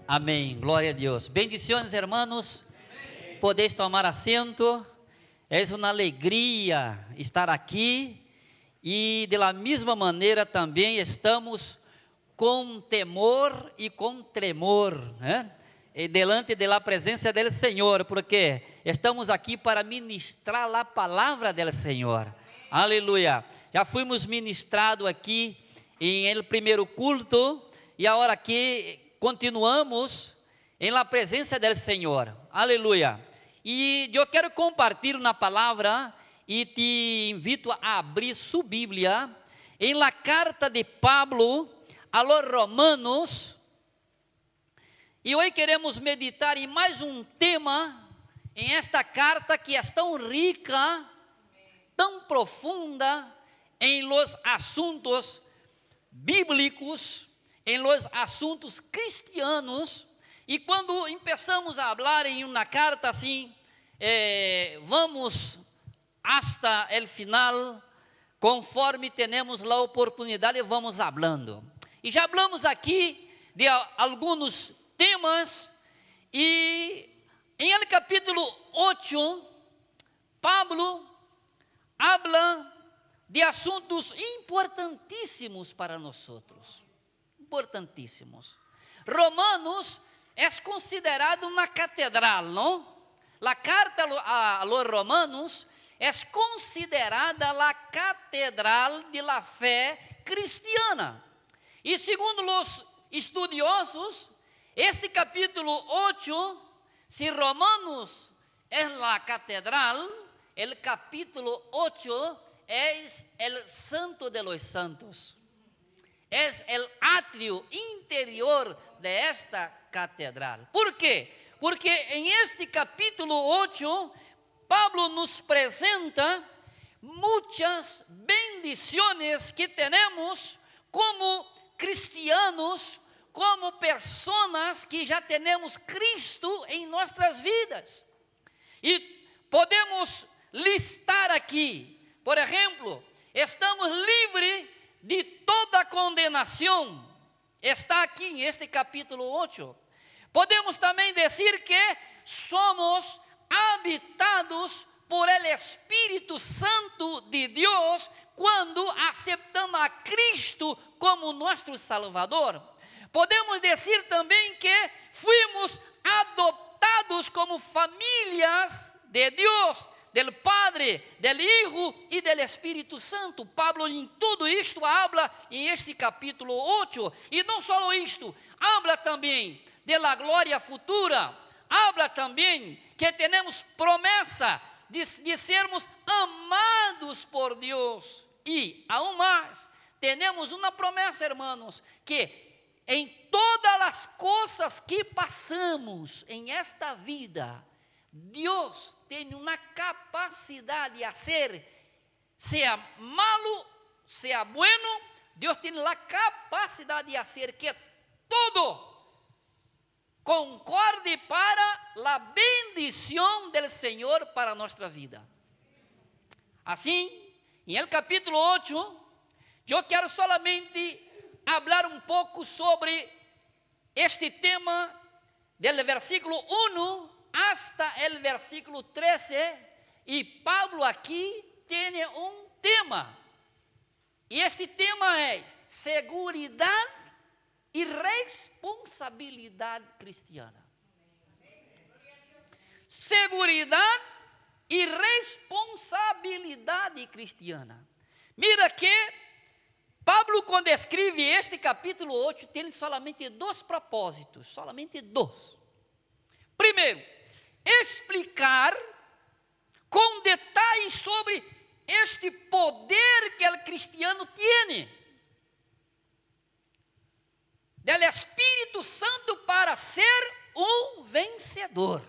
Amém, glória a Deus. Bendiciones, hermanos. Podéis tomar assento. É uma alegria estar aqui e de la mesma maneira também estamos com temor e com tremor, né? Delante da presença do Senhor, porque estamos aqui para ministrar a palavra do Senhor. Aleluia. Já fomos ministrados aqui em el primeiro culto e agora aqui continuamos em la presença do Senhor. Aleluia. E eu quero compartilhar uma palavra e te invito a abrir sua Bíblia em la carta de Pablo a los Romanos. E hoje queremos meditar em mais um tema em esta carta que é tão rica, tão profunda em los assuntos bíblicos, em los assuntos cristianos. E quando começamos a falar em uma carta assim, vamos hasta el final, conforme temos a oportunidade, vamos falando. E já falamos aqui de alguns temas, e em el capítulo 8, Pablo habla de assuntos importantíssimos para nós. Importantíssimos. Romanos é considerado uma catedral, não? A carta a los Romanos é considerada a catedral de la fé cristiana. E segundo os estudiosos, este capítulo 8, se Romanos é a catedral, el capítulo 8 é el santo de los santos. É o átrio interior de esta catedral. ¿Por quê? Porque em este capítulo 8, Pablo nos apresenta muitas bendições que temos como cristianos, como pessoas que já temos Cristo em nossas vidas. E podemos listar aqui, por exemplo, estamos livres de toda condenação. Está aqui em este capítulo 8. Podemos também dizer que somos habitados por el Espírito Santo de Deus quando aceitamos a Cristo como nosso Salvador. Podemos dizer também que fuimos adoptados como famílias de Deus, del Padre, del Hijo e del Espírito Santo. Pablo em tudo isto habla em este capítulo 8. E não só isto, habla também de la glória futura, habla também que temos promessa de sermos amados por Deus. E, aún mais, temos uma promessa, hermanos, que em todas as coisas que passamos em esta vida, Deus tem uma capacidade de fazer, seja malo, seja bueno, Deus tem a capacidade de fazer que todo concorde para a bendição do Senhor para a nossa vida. Assim, em el capítulo 8, eu quero solamente falar um pouco sobre este tema del versículo 1 hasta el versículo 13, e Pablo aqui tem um tema, e este tema é seguridade e responsabilidade cristiana. Seguridade e responsabilidade cristiana. Mira que Pablo, quando escreve este capítulo 8, tem somente dois propósitos, somente dois. Primeiro, explicar com detalhes sobre este poder que o cristiano tem, do Espírito Santo para ser um vencedor.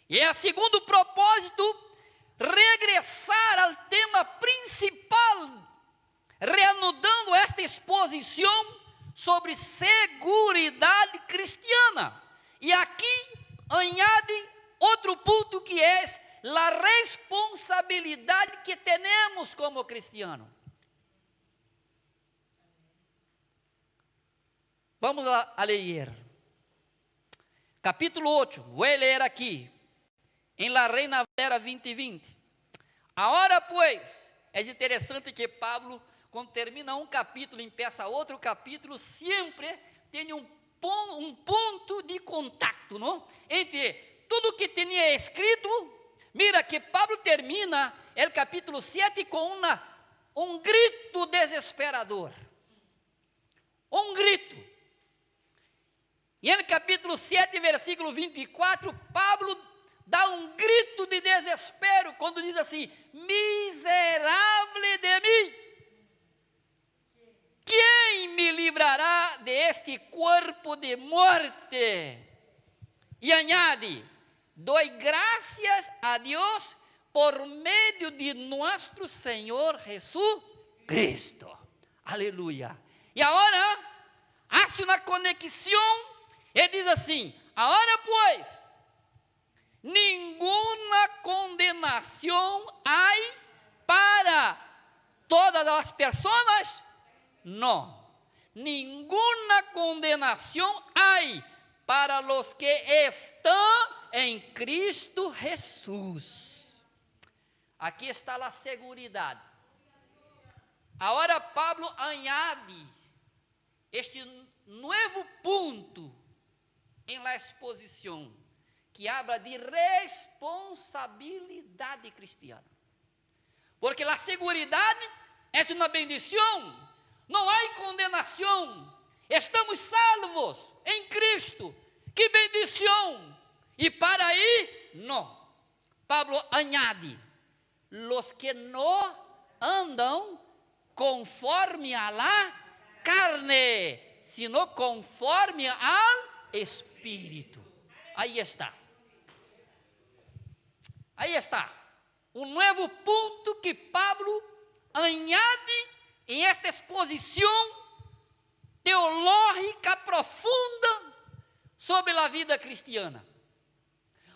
E o segundo propósito, regressar ao tema principal, reanudando esta exposição sobre seguridade cristiana. E aqui añade outro ponto que é a responsabilidade que temos como cristianos. Vamos a ler. Capítulo 8, vou ler aqui, em La Reina Valera 20:20. Agora, pois, é interessante que Pablo, quando termina um capítulo e empieza outro capítulo, sempre tem um ponto de contato, não? Entre tudo que tinha escrito. Mira que Pablo termina o capítulo 7 com um grito desesperador. Um grito. E no capítulo 7, versículo 24, Pablo dá um grito de desespero, quando diz assim: miserável de mim, quem me livrará deste corpo de morte? E añade: doy gracias a Dios por medio de nuestro Señor Jesucristo. Aleluia. E agora, hace uma conexão e diz assim: agora, pois, nenhuma condenação há para todas as pessoas? Não. Nenhuma condenação há para os que estão em Cristo Jesus. Aqui está a seguridade. Agora Pablo añade este novo ponto em la exposição, que habla de responsabilidade cristiana. Porque a seguridade é uma bendição, não há condenação, estamos salvos em Cristo, que bendição! E para aí, não. Pablo añade: los que não andam conforme a la carne, sino conforme al Espírito. Aí está. Aí está. Um novo ponto que Pablo añade em esta exposição teológica profunda sobre a vida cristiana.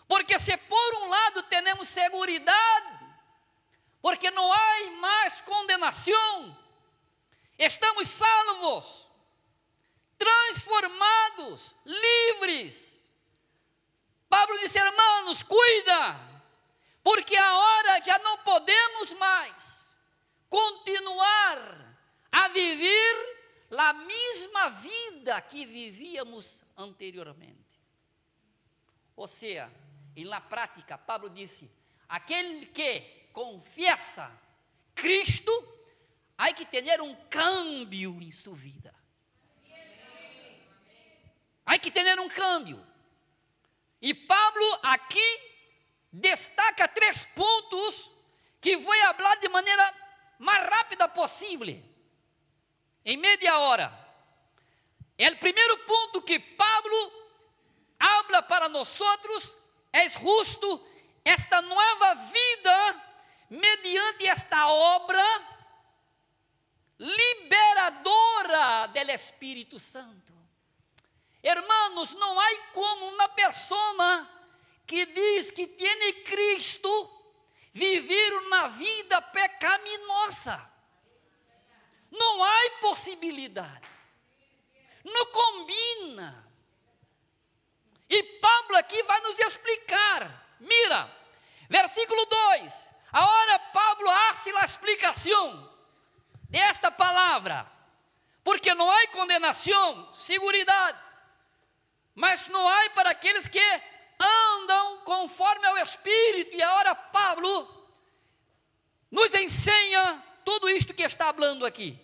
Porque se por um lado temos seguridade, porque não há mais condenação, estamos salvos, transformados, livres. Pablo disse: irmãos, cuida, porque agora já não podemos mais continuar a viver a mesma vida que vivíamos anteriormente. Ou seja, em la prática, Pablo disse: aquele que confessa Cristo, há que ter um cambio em sua vida. Há que ter um cambio. E Pablo aqui destaca 3 pontos que vou falar de maneira mais rápida possível, em meia hora. O primeiro ponto que Pablo habla para nós é justo esta nova vida mediante esta obra liberadora do Espírito Santo. Hermanos, não há como uma pessoa que diz que tem Cristo viver uma vida pecaminosa. Não há possibilidade. Não combina. E Pablo aqui vai nos explicar. Mira, versículo 2. Agora Pablo hace a explicação desta palavra. Porque não há condenação, seguridade. Mas não há para aqueles que andam conforme ao Espírito. E agora Pablo nos ensina tudo isto que está falando aqui.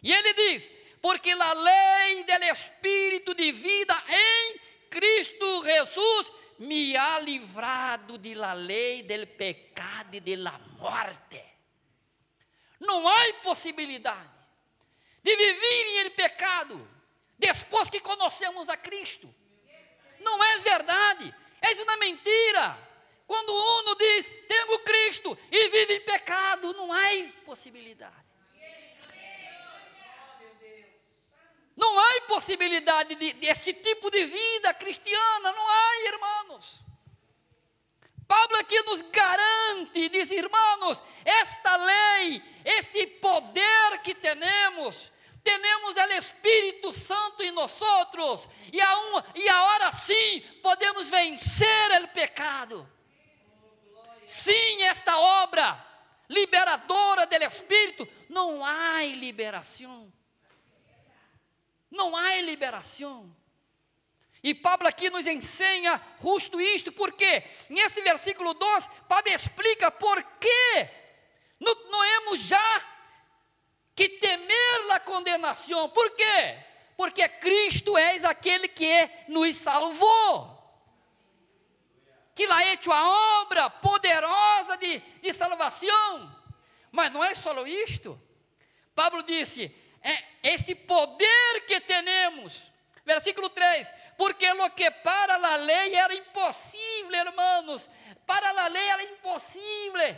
E ele diz: porque a lei do Espírito de vida em Cristo Jesus me ha livrado de la lei del pecado e de la morte. Não há possibilidade de viver em el pecado depois que conhecemos a Cristo. Não é verdade, é uma mentira. Quando um diz: tenho Cristo, e vive em pecado, não há possibilidade. Não há possibilidade desse tipo de vida cristiana, não há, irmãos. Pablo aqui nos garante, diz: irmãos, esta lei, este poder que temos o Espírito Santo em nós, e agora sim podemos vencer o pecado. Sim, esta obra liberadora do Espírito, não há liberação. Não há liberação. E Pablo aqui nos ensina justo isto, porque nesse versículo 2, Pablo explica por que não temos já que temer a condenação. Por quê? Porque Cristo é aquele que nos salvou, que lá hecho a obra poderosa de salvação. Mas não é só isto. Pablo disse, é este poder que temos. Versículo 3, porque lo que para a lei era impossível, hermanos, para a lei era impossível,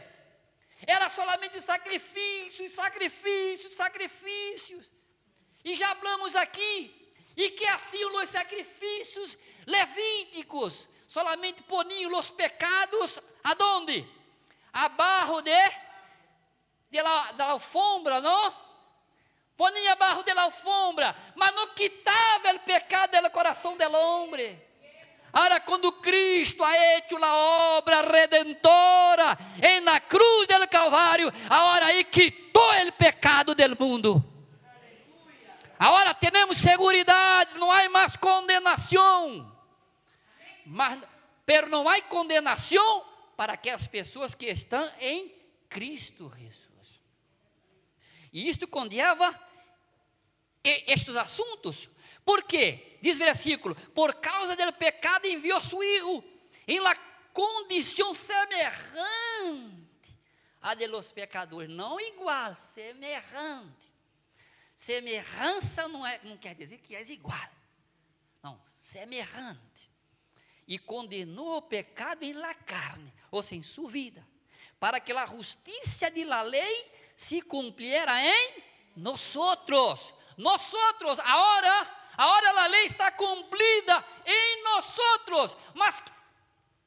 era solamente sacrifícios, sacrifícios, sacrifícios, e já falamos aqui, e que assim os sacrifícios levíticos, solamente poniam os pecados, aonde? Abaixo da alfombra, não? Ponia abaixo da alfombra, mas não quitava o pecado do coração do homem. Agora, quando Cristo ha hecho a obra redentora em la cruz del Calvário, agora aí quitou o pecado do mundo. Agora temos seguridade, não há mais condenação. Pero não há condenação para aquelas pessoas que estão em Cristo Jesus. E isto conlleva estes assuntos. Por quê? Diz o versículo, por causa do pecado enviou seu Hijo em la condição semelhante a de los pecadores, não igual, semelhante. Semelhança não quer dizer que é igual, não, semelhante. E condenou o pecado em la carne, ou seja, em sua vida, para que a justiça de la lei se cumpliera em nosotros. Nosotros, agora a lei está cumprida em nosotros. Mas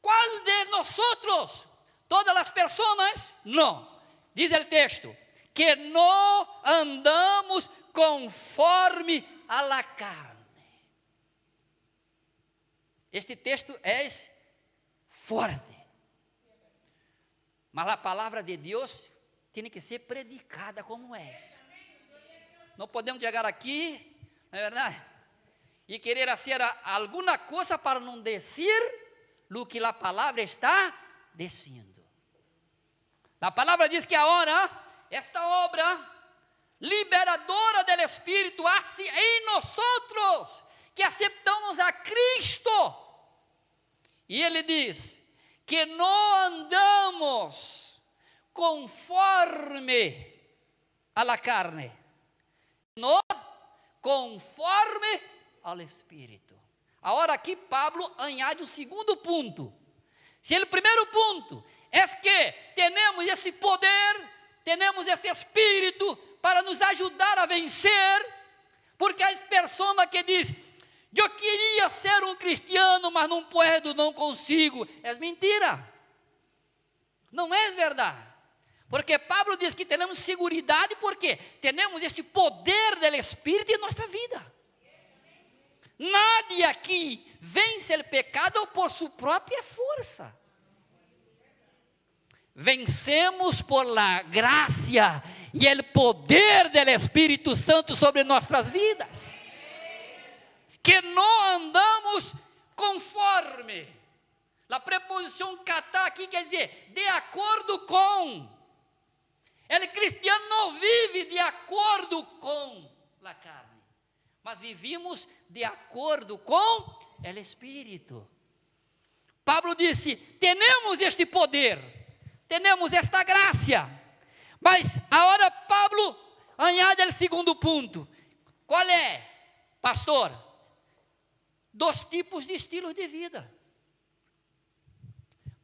qual de nosotros? Todas as pessoas? Não. Diz o texto, que não andamos conforme a la carne. Este texto é forte. Mas a palavra de Deus tem que ser predicada como é. Não podemos chegar aqui, não é verdade? E querer fazer alguma coisa para não dizer o que a palavra está dizendo. A palavra diz que agora, esta obra liberadora do Espírito hace em nós, que aceitamos a Cristo. E ele diz que não andamos conforme a la carne, no conforme ao Espírito. Agora aqui Pablo añade um segundo ponto. Se o primeiro ponto é que temos esse poder, temos este Espírito para nos ajudar a vencer, porque há pessoas que dizem, eu queria ser um cristiano, mas não puedo, não consigo. É mentira. Não é verdade. Porque Pablo diz que temos seguridade, porque temos este poder do Espírito em nossa vida. Nadie aqui vence o pecado por sua própria força. Vencemos por la gracia e o poder do Espírito Santo sobre nossas vidas. Que não andamos conforme. A preposição catá aqui quer dizer de acordo com. O cristiano não vive de acordo com a carne, mas vivimos de acordo com o Espírito. Pablo disse, temos este poder, temos esta graça, mas agora Pablo añade o segundo ponto. Qual é, pastor? 2 tipos de estilos de vida.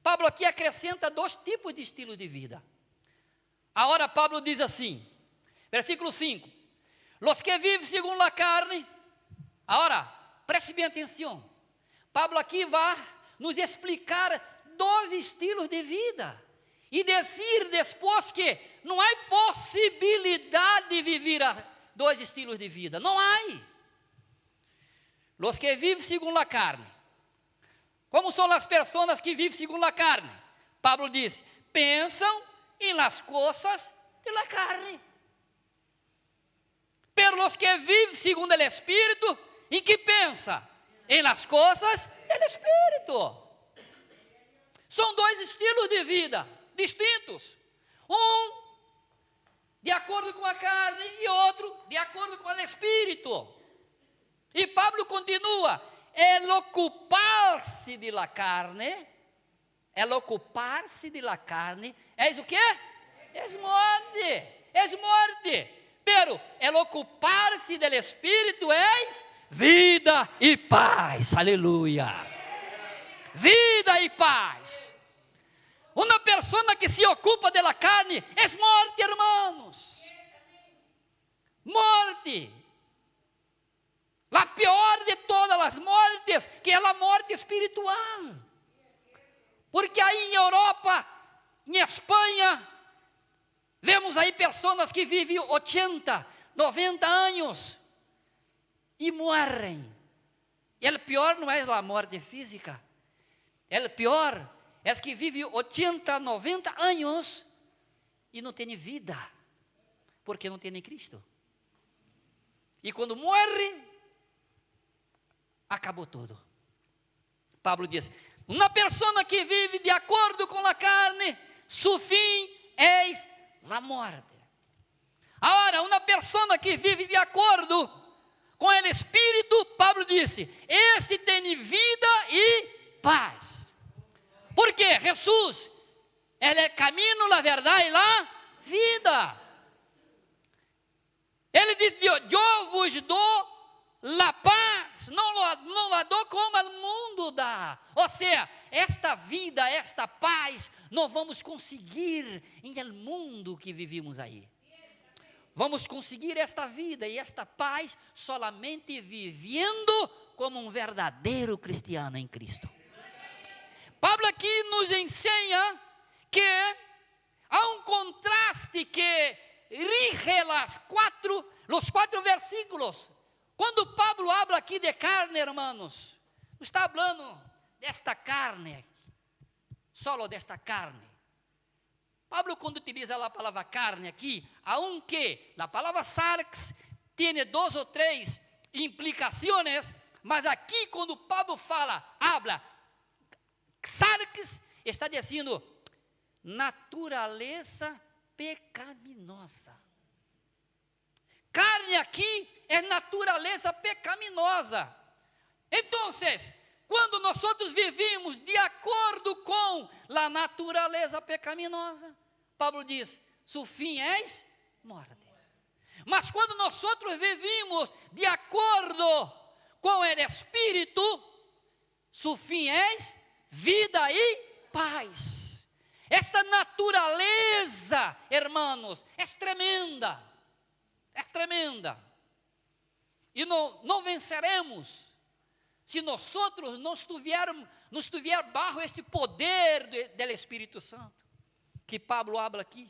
Pablo aqui acrescenta 2 tipos de estilo de vida. Agora Pablo diz assim, versículo 5, los que vivem segundo a carne, agora, preste bem atenção, Pablo aqui vai nos explicar 2 estilos de vida, e dizer depois que não há possibilidade de viver 2 estilos de vida, não há. Los que vivem segundo a carne. Como são as pessoas que vivem segundo a carne? Pablo diz, pensam em las coisas de la carne. Pero los que vivem segundo o Espírito, em que pensa? Em las coisas do Espírito. São dois estilos de vida distintos. Um de acordo com a carne e outro de acordo com o Espírito. E Pablo continua, el ocupar-se de la carne, é o quê? É morte. Pero el ocupar-se del Espírito é vida e paz. Aleluia. Vida e paz. Uma pessoa que se ocupa de la carne é morte, hermanos. Morte. A pior de todas as mortes, que é a morte espiritual. Porque aí em Europa, em Espanha, vemos aí pessoas que vivem 80, 90 anos e morrem. E o pior não é a morte física. O pior é que vivem 80, 90 anos e não têm vida, porque não têm Cristo. E quando morre, acabou tudo. Pablo diz, uma pessoa que vive de acordo com a carne, su fim é a morte. Agora, uma pessoa que vive de acordo com o Espírito, Pablo disse, este tem vida e paz. Porque Jesus, Ele é o caminho, a verdade e a vida. Ele diz, eu vos dou la paz, não la dou como o mundo dá. Ou seja, esta vida, esta paz, não vamos conseguir em el mundo que vivimos aí. Vamos conseguir esta vida e esta paz solamente vivendo como um verdadeiro cristiano em Cristo. Pablo aqui nos ensina que há um contraste que rige os quatro versículos. Quando Pablo habla aqui de carne, hermanos, não está falando desta carne, solo desta carne. Pablo, quando utiliza a palavra carne aqui, aunque a palavra sarx tem 2 ou 3 implicações, mas aqui quando Pablo habla sarx, está dizendo natureza pecaminosa. Carne aqui é natureza pecaminosa. Então, quando nós vivimos de acordo com a natureza pecaminosa, Pablo diz, su fim é morte. Mas quando nós vivimos de acordo com o Espírito, su fim é vida e paz. Esta natureza, hermanos, é tremenda. É tremenda. E não venceremos se nós não estiver bajo este poder do Espírito Santo, que Pablo habla aqui.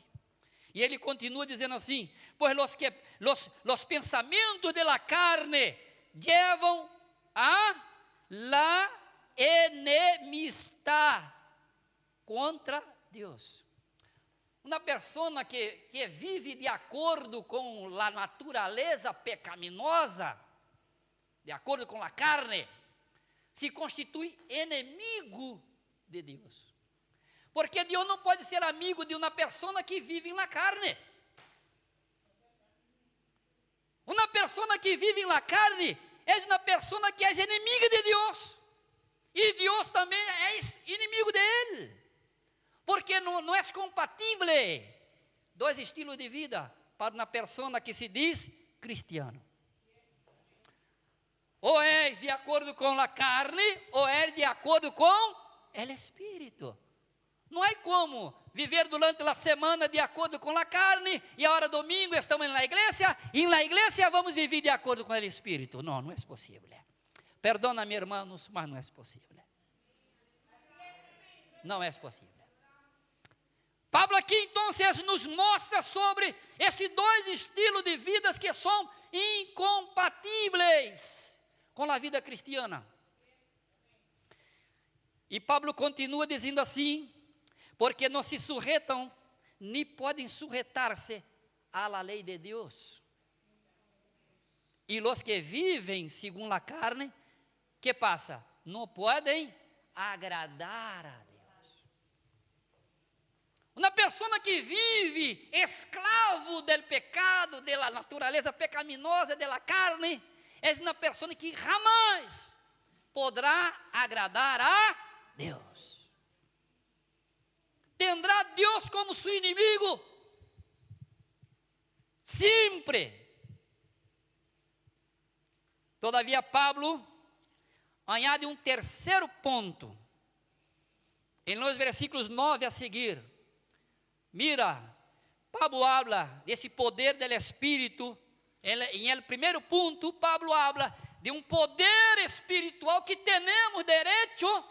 E ele continua dizendo assim, pois los pensamentos de la carne llevam a la enemistad contra Deus. Uma pessoa que vive de acordo com a natureza pecaminosa, de acordo com a carne, se constitui inimigo de Deus. Porque Deus não pode ser amigo de uma pessoa que vive na carne. Uma pessoa que vive na carne é uma pessoa que é inimiga de Deus. E Deus também é inimigo dele. Porque não é compatível dois estilos de vida para uma pessoa que se diz cristiano. Ou és de acordo com a carne, ou és de acordo com o Espírito. Não é como viver durante a semana de acordo com a carne, e a hora domingo estamos na igreja, e na igreja vamos viver de acordo com o Espírito. Não é possível. Perdona-me, irmãos, mas não é possível. Não é possível. Pablo aqui, então, nos mostra sobre esses dois estilos de vidas que são incompatíveis. com a vida cristiana. E Pablo continua dizendo assim, porque não se sujeitam, nem podem sujeitar-se à lei de Deus. E os que vivem segundo a carne, que passa? Não podem agradar a Deus. Uma pessoa que vive escravo do pecado, da natureza pecaminosa da carne, é uma pessoa que jamais poderá agradar a Deus. Tendrá Deus como seu inimigo, sempre. Todavia, Pablo añade um terceiro ponto, em los versículos 9 a seguir. Mira, Pablo habla desse poder do Espírito. Em el primeiro ponto, Pablo habla de um poder espiritual que temos direito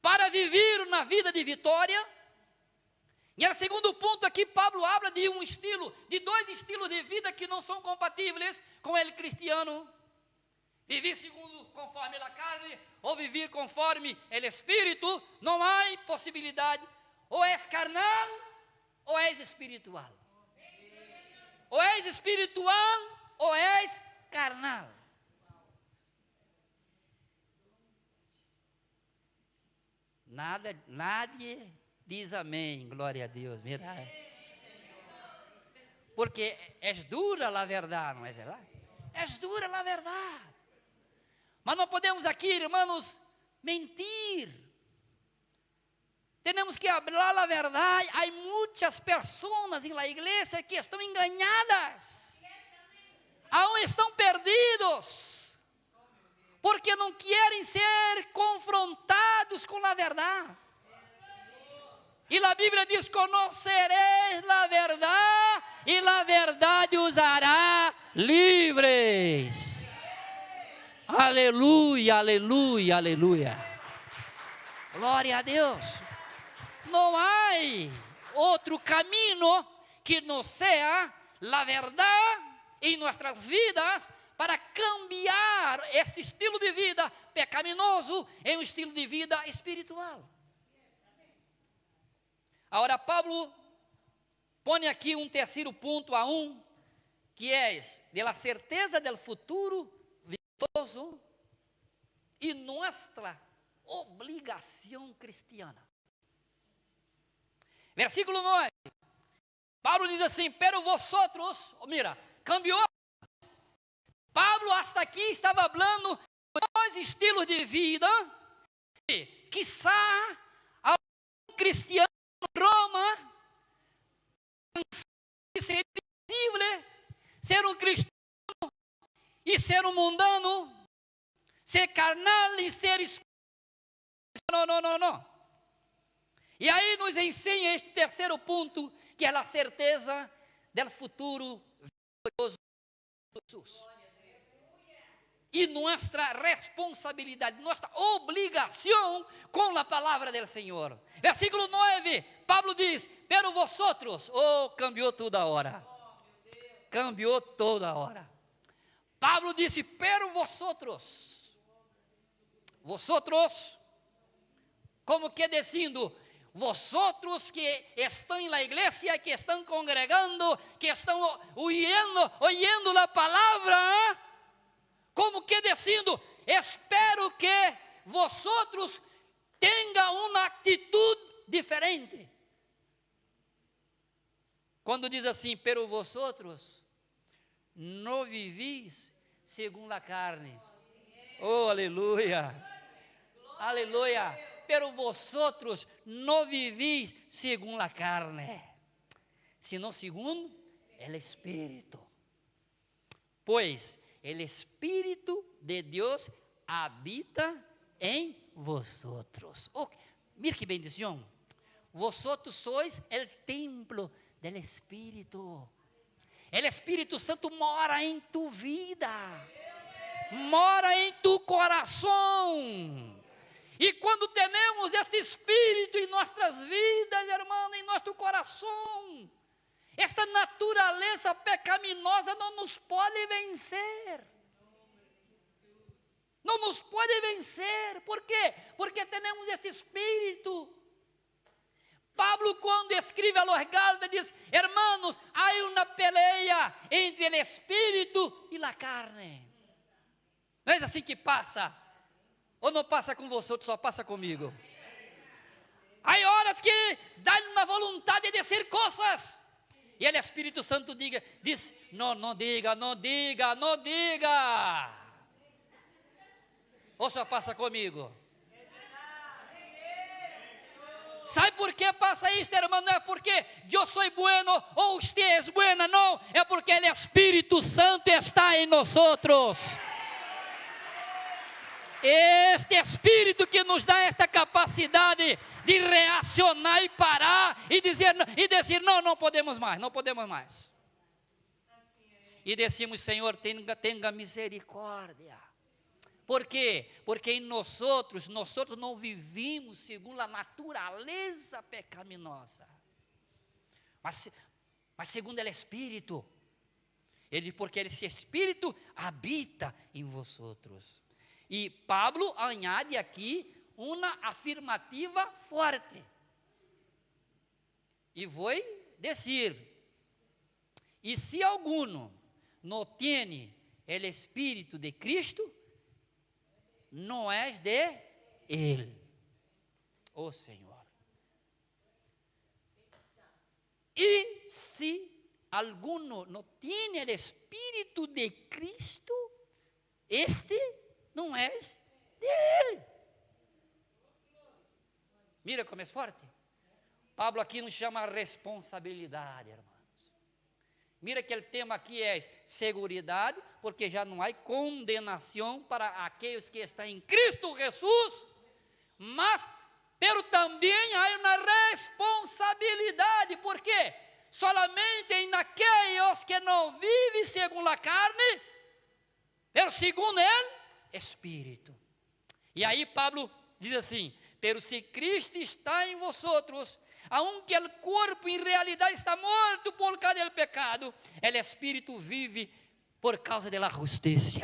para viver na vida de vitória. E no segundo ponto aqui, Pablo habla de de dois estilos de vida que não são compatíveis com o cristiano. Viver conforme a carne, ou viver conforme o Espírito, não há possibilidade. Ou és carnal, ou és espiritual. Ou és espiritual, ou és carnal. Nadie diz amém, glória a Deus. Mira. Porque é dura a verdade, não é verdade? É dura a verdade. Mas não podemos aqui, irmãos, mentir. Temos que falar a verdade. Há muitas pessoas na igreja que estão enganadas. Aún estão perdidos. Porque não querem ser confrontados com a verdade. E a Bíblia diz: conhecereis a verdade, e a verdade os hará livres. Aleluia, aleluia, aleluia. Glória a Deus. Não há outro caminho que não seja a verdade em nossas vidas para cambiar este estilo de vida pecaminoso em um estilo de vida espiritual. Agora, Pablo põe aqui um terceiro ponto aún, que é de la certeza del futuro vitorioso e nossa obrigação cristiana. Versículo 9. Pablo diz assim: pero vosotros, mira, cambiou. Pablo hasta aqui estava falando de dois estilos de vida, que quizá algum cristiano em Roma seria possível ser um cristão e ser um mundano, ser carnal e ser espiritual. Não. E aí nos ensina este terceiro ponto, que é a certeza do futuro vitorioso de Jesus. E nossa responsabilidade, nossa obrigação com a palavra do Senhor. Versículo 9, Pablo diz: pero vosotros, cambiou toda hora. Cambiou toda hora. Pablo disse: pero vosotros, como que dizendo, vosotros que estão na igreja, que estão congregando, que estão ouvindo a palavra, como que dizendo, espero que vosotros tenham uma atitude diferente. Quando diz assim, pero vosotros não vivis segundo a carne. Oh, aleluia. Aleluia. Pero vosotros não vivis segundo a carne, sino segundo el Espírito. Pois el Espírito de Deus habita em vosotros. Mira que bendição. Vosotros sois el templo del Espírito. El Espírito Santo mora em tu vida, mora em tu coração. E quando temos este Espírito em nossas vidas, irmão, em nosso coração, esta natureza pecaminosa não nos pode vencer. não nos pode vencer. ¿Por quê? Porque temos este espírito. Pablo, quando escreve a los Gálatas, diz: hermanos, há uma peleia entre o espírito e a carne. Não é assim que passa? Ou não passa com você, ou só passa comigo? Há horas que dá uma vontade de dizer coisas, e o Espírito Santo diz: não diga. Ou só passa comigo? Sabe por que passa isso, irmão? Não é porque eu sou bueno ou você é buena, não. É porque o Espírito Santo está em nós. Este Espírito que nos dá esta capacidade de reacionar e parar e dizer não podemos mais. E decimos: Senhor, tenha misericórdia. Por quê? Porque em nós não vivimos segundo a natureza pecaminosa, mas segundo o Espírito. Porque esse Espírito habita em vosotros. E Pablo añade aqui uma afirmativa forte. E vou dizer: e se alguno não tem o Espírito de Cristo, não é de Ele, o Senhor. E se alguno não tem o Espírito de Cristo, este não é de Ele. Mira como é forte. Pablo aqui nos chama a responsabilidade, irmãos. Mira que o tema aqui é seguridade, porque já não há condenação para aqueles que estão em Cristo Jesus, mas também há uma responsabilidade, porque solamente em aqueles que não vivem segundo a carne, pero segundo Ele, Espírito. E aí Pablo diz assim: pero se Cristo está em vosotros, aunque o corpo em realidade está morto por causa do pecado, o Espírito vive por causa da justiça.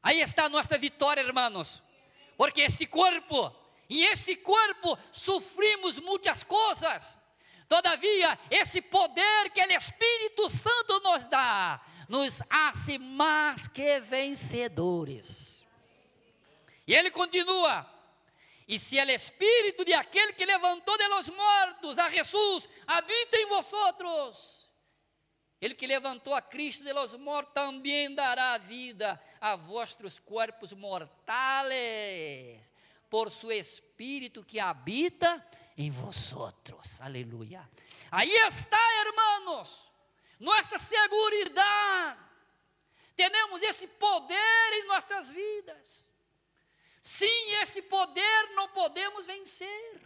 Aí está a nossa vitória, irmãos, porque em este corpo sofrimos muitas coisas. Todavia, esse poder que o Espírito Santo nos dá, nos hace mais que vencedores. E ele continua: e se o Espírito de aquele que levantou de los mortos a Jesus habita em vosotros, ele que levantou a Cristo de los mortos também dará vida a vossos corpos mortais, por su Espírito que habita em vosotros. Aleluia. Aí está, irmãos, nossa seguridade. Temos este poder em nossas vidas. Sem este poder não podemos vencer.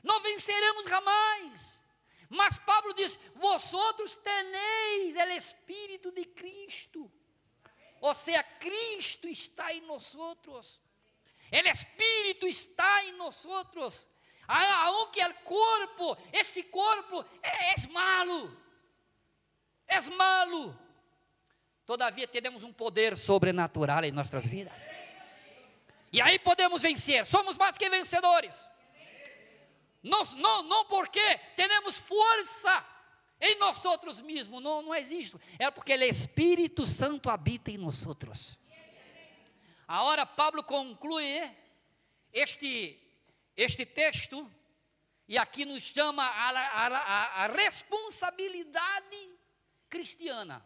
Não venceremos jamais. Mas Pablo diz: vosotros tenéis o Espírito de Cristo. Ou seja, Cristo está em nós. O Espírito está em nós. Aunque o corpo, este corpo é malo. É malo. Todavia temos um poder sobrenatural em nossas vidas. E aí podemos vencer. Somos mais que vencedores. Não porque temos força em nós mesmos. Não existe. É porque o Espírito Santo habita em nós. Agora Pablo conclui este texto, e aqui nos chama a responsabilidade cristiana.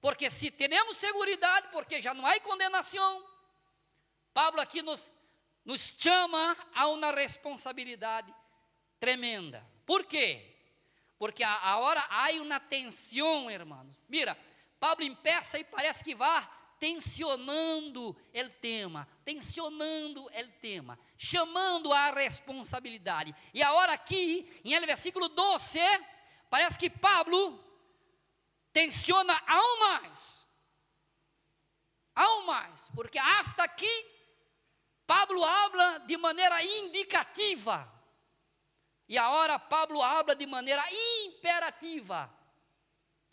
Porque se temos seguridade, porque já não há condenação, Pablo aqui nos chama a uma responsabilidade tremenda. Por quê? Porque agora há uma tensão, irmãos. Mira, Pablo empieza e parece que vai tensionando o tema, chamando a responsabilidade. E agora aqui, em el versículo 12, parece que Pablo tensiona aún mais, porque hasta aqui Pablo habla de maneira indicativa, e agora Pablo habla de maneira imperativa,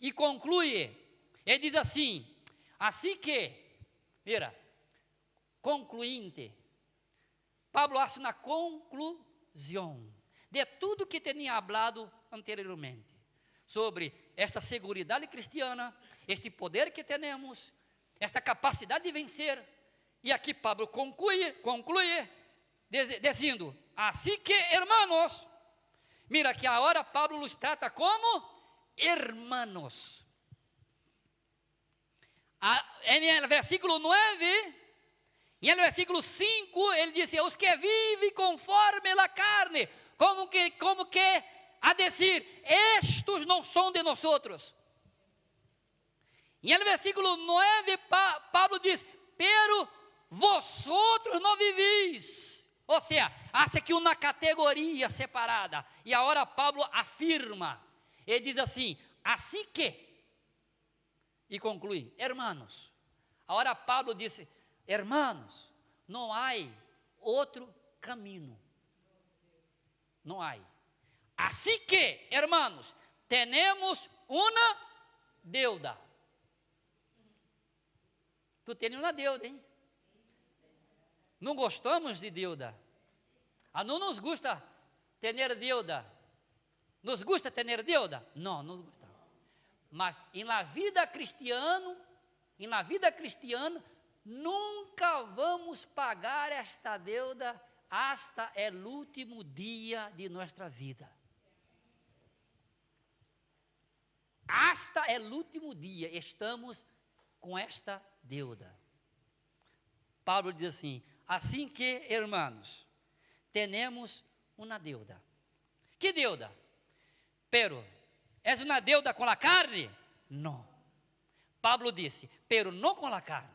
e conclui, ele diz assim que Mira, concluinte. Pablo hace una conclusão de tudo que tinha hablado anteriormente, sobre esta seguridade cristiana, este poder que temos, esta capacidade de vencer. E aqui Pablo conclui dizendo, assim que, hermanos, mira que agora Pablo os trata como hermanos. En el versículo 9, e no versículo 5, ele disse, os que vivem conforme a carne, como que a dizer, estes não são de nós outros. E no versículo 9, Pablo diz, pero vosotros não vivis. Ou seja, há aqui uma categoria separada. E agora Pablo afirma, ele diz assim, assim que, e conclui, hermanos. Agora Pablo disse, hermanos, não há outro caminho. Não há. Assim que, hermanos, temos uma deuda. Tu tens uma deuda, hein? Não gostamos de deuda. Não nos gusta ter deuda. Nos gusta ter deuda? Não, não nos gusta. Mas em la vida cristiana, nunca vamos pagar esta deuda hasta el último dia de nossa vida. Hasta el último dia estamos com esta deuda. Pablo diz assim que, hermanos, temos uma deuda. Que deuda? Pero, és uma deuda com a carne? Não. Pablo disse, pero não com a carne.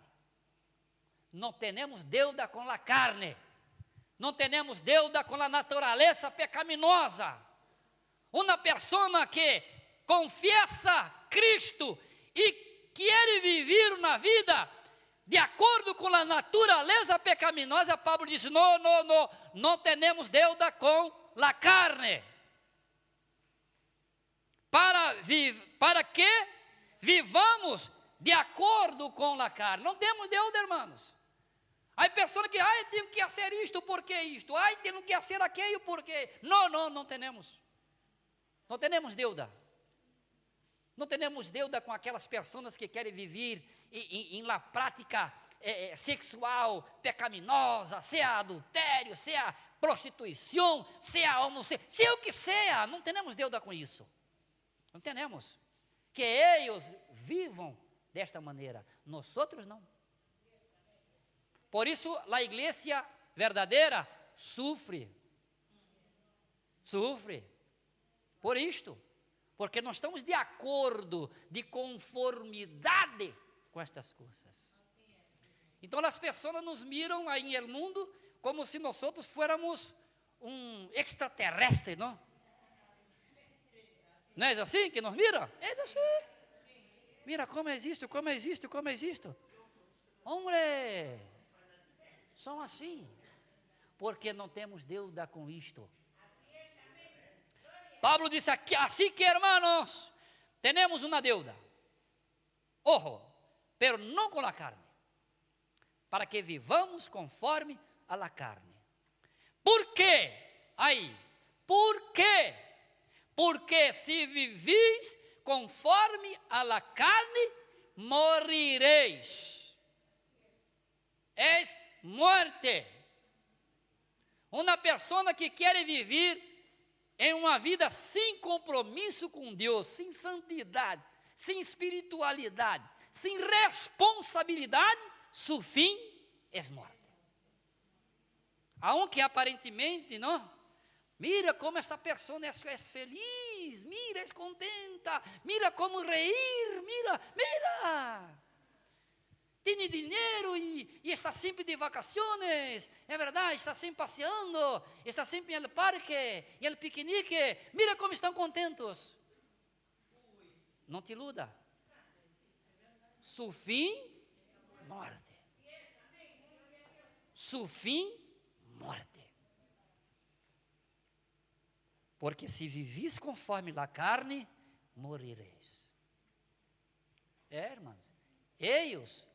Não temos deuda com a carne. Não temos deuda com a natureza pecaminosa. Uma pessoa que confessa Cristo e quer viver uma vida de acordo com a natureza pecaminosa, Pablo diz, não temos deuda com a carne. Para que vivamos de acordo com a carne. Não temos deuda, irmãos. Há pessoas que, tenho que fazer isto, por que isto? Tenho que fazer aquilo, por que? Não temos. Não temos deuda. Não temos deuda com aquelas pessoas que querem viver em la prática sexual pecaminosa, seja adultério, seja prostituição, seja homossexual, seja o que seja. Não temos deuda com isso. Não temos. Que eles vivam desta maneira. Nós outros não. Por isso, a igreja verdadeira sofre. Sofre. Por isto. Porque não estamos de acordo, de conformidade com estas coisas. Então as pessoas nos miram aí no mundo como se nós outros fôramos extraterrestre, não? Não é assim que nos miram? É assim. Mira como existe. Hombre, são assim. Porque não temos deuda com isto. Pablo disse aqui, assim que, hermanos, temos uma deuda. Ojo, pero não com a carne. Para que vivamos conforme a la carne. ¿Por quê? ¿Por quê? Porque se vivis conforme a la carne, morireis. Es muerte. Uma pessoa que quer viver em uma vida sem compromisso com Deus, sem santidade, sem espiritualidade, sem responsabilidade, seu fim é morte. Aunque aparentemente, não? Mira como essa pessoa é feliz, mira, é contenta, mira como reír, mira. Tem dinheiro e está sempre de vacações, é verdade, está sempre passeando, está sempre no parque, no piquenique, mira como estão contentos. Não te iluda. Su fim, morte. Su fim, morte. Porque se vivis conforme a carne, morireis. Irmãos, eles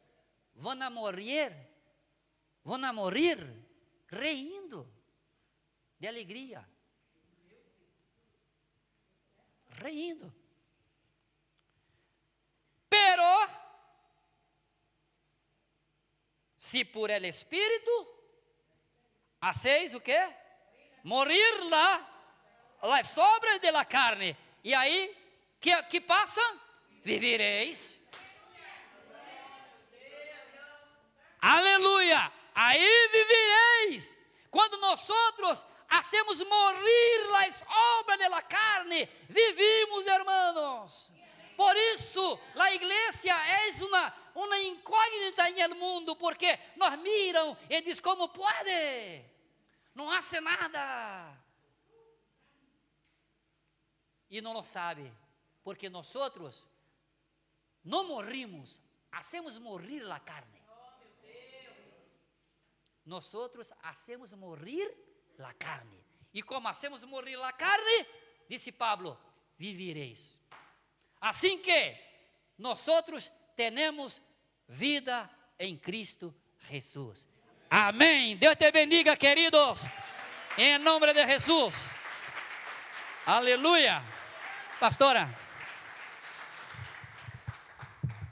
vão a morir rindo de alegria. Rindo. Pero, se por el Espírito hacéis o quê? Morir las obras de la carne. E aí, que passa? Vivireis. Aleluia! Aí vivireis. Quando nós hacemos morir as obras de la carne, vivimos, hermanos. Por isso, a igreja é uma incógnita no mundo, porque nos miram e dizem, como pode? Não hace nada. E não lo sabe, porque nós não morrimos, hacemos morir a carne. Nós hacemos morir a carne. E como hacemos morir a carne, disse Pablo, vivireis. Assim que nós temos vida em Cristo Jesus. Amém. Deus te bendiga, queridos. Em nome de Jesus. Aleluia. Pastora.